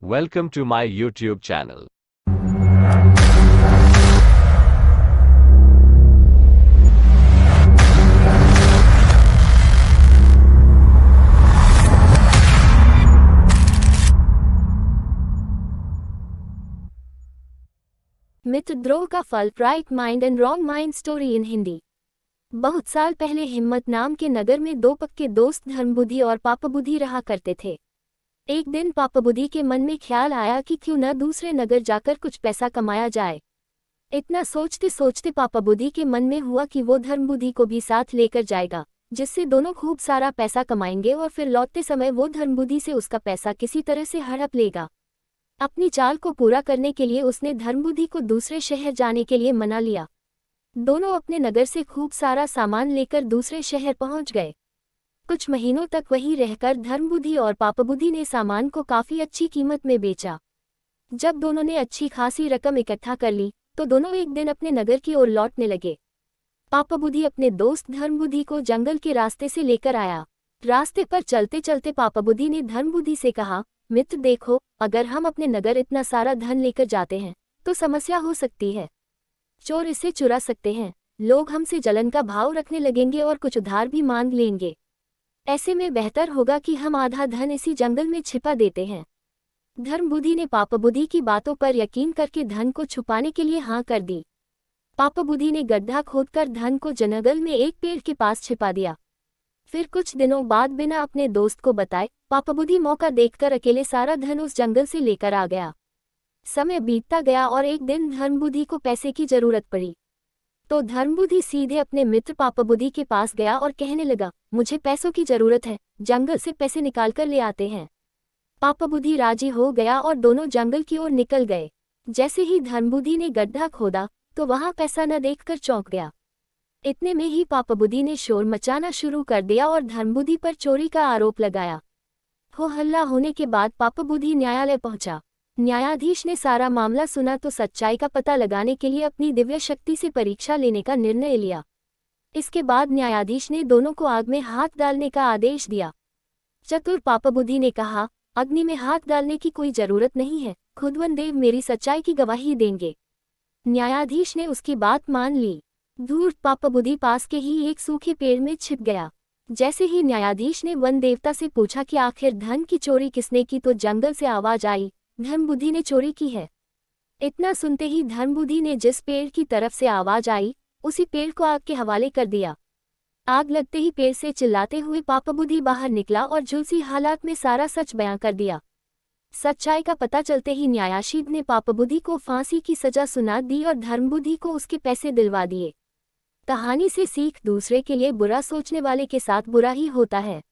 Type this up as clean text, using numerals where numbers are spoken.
Welcome to my YouTube channel. मित्रद्रोह का फल, right mind and wrong mind story in Hindi. बहुत साल पहले हिम्मत नाम के नगर में दो पक्के दोस्त धर्मबुद्धि और पापबुद्धि रहा करते थे। एक दिन पापबुद्धि के मन में ख्याल आया कि क्यों न दूसरे नगर जाकर कुछ पैसा कमाया जाए। इतना सोचते सोचते पापबुद्धि के मन में हुआ कि वो धर्मबुद्धि को भी साथ लेकर जाएगा, जिससे दोनों खूब सारा पैसा कमाएंगे और फिर लौटते समय वो धर्मबुद्धि से उसका पैसा किसी तरह से हड़प लेगा। अपनी चाल को पूरा करने के लिए उसने धर्मबुद्धि को दूसरे शहर जाने के लिए मना लिया। दोनों अपने नगर से खूब सारा सामान लेकर दूसरे शहर पहुंच गए। कुछ महीनों तक वहीं रहकर धर्मबुद्धि और पापबुद्धि ने सामान को काफी अच्छी कीमत में बेचा। जब दोनों ने अच्छी खासी रकम इकट्ठा कर ली तो दोनों एक दिन अपने नगर की ओर लौटने लगे। पापबुद्धि अपने दोस्त धर्मबुद्धि को जंगल के रास्ते से लेकर आया। रास्ते पर चलते चलते पापबुद्धि ने धर्मबुद्धि से कहा, मित्र देखो, अगर हम अपने नगर इतना सारा धन लेकर जाते हैं तो समस्या हो सकती है। चोर इसे चुरा सकते हैं, लोग हमसे जलन का भाव रखने लगेंगे और कुछ उधार भी मांग लेंगे। ऐसे में बेहतर होगा कि हम आधा धन इसी जंगल में छिपा देते हैं। धर्मबुद्धि ने पापबुद्धि की बातों पर यकीन करके धन को छुपाने के लिए हाँ कर दी। पापबुद्धि ने गड्ढा खोदकर धन को जंगल में एक पेड़ के पास छिपा दिया। फिर कुछ दिनों बाद बिना अपने दोस्त को बताए पापबुद्धि मौका देखकर अकेले सारा धन उस जंगल से लेकर आ गया। समय बीतता गया और एक दिन धर्मबुद्धि को पैसे की जरूरत पड़ी तो धर्मबुद्धि सीधे अपने मित्र पापबुद्धि के पास गया और कहने लगा, मुझे पैसों की जरूरत है, जंगल से पैसे निकाल कर ले आते हैं। पापबुद्धि राजी हो गया और दोनों जंगल की ओर निकल गए। जैसे ही धर्मबुद्धि ने गड्ढा खोदा तो वहां पैसा न देखकर चौंक गया। इतने में ही पापबुद्धि ने शोर मचाना शुरू कर दिया और धर्मबुद्धि पर चोरी का आरोप लगाया। हो हल्ला होने के बाद पापबुद्धि न्यायालय पहुंचा। न्यायाधीश ने सारा मामला सुना तो सच्चाई का पता लगाने के लिए अपनी दिव्य शक्ति से परीक्षा लेने का निर्णय लिया। इसके बाद न्यायाधीश ने दोनों को आग में हाथ डालने का आदेश दिया। चतुर पापबुद्धि ने कहा, अग्नि में हाथ डालने की कोई जरूरत नहीं है, खुदवन देव मेरी सच्चाई की गवाही देंगे। न्यायाधीश ने उसकी बात मान ली। धूर्त पापबुद्धि पास के ही एक सूखे पेड़ में छिप गया। जैसे ही न्यायाधीश ने वन देवता से पूछा कि आखिर धन की चोरी किसने की तो जंगल से आवाज आई, धर्मबुद्धि ने चोरी की है। इतना सुनते ही धर्मबुद्धि ने जिस पेड़ की तरफ से आवाज आई उसी पेड़ को आग के हवाले कर दिया। आग लगते ही पेड़ से चिल्लाते हुए पापबुद्धि बाहर निकला और झुलसी हालात में सारा सच बयां कर दिया। सच्चाई का पता चलते ही न्यायाधीश ने पापबुद्धि को फांसी की सजा सुना दी और धर्मबुद्धि को उसके पैसे दिलवा दिए। कहानी से सीख, दूसरे के लिए बुरा सोचने वाले के साथ बुरा ही होता है।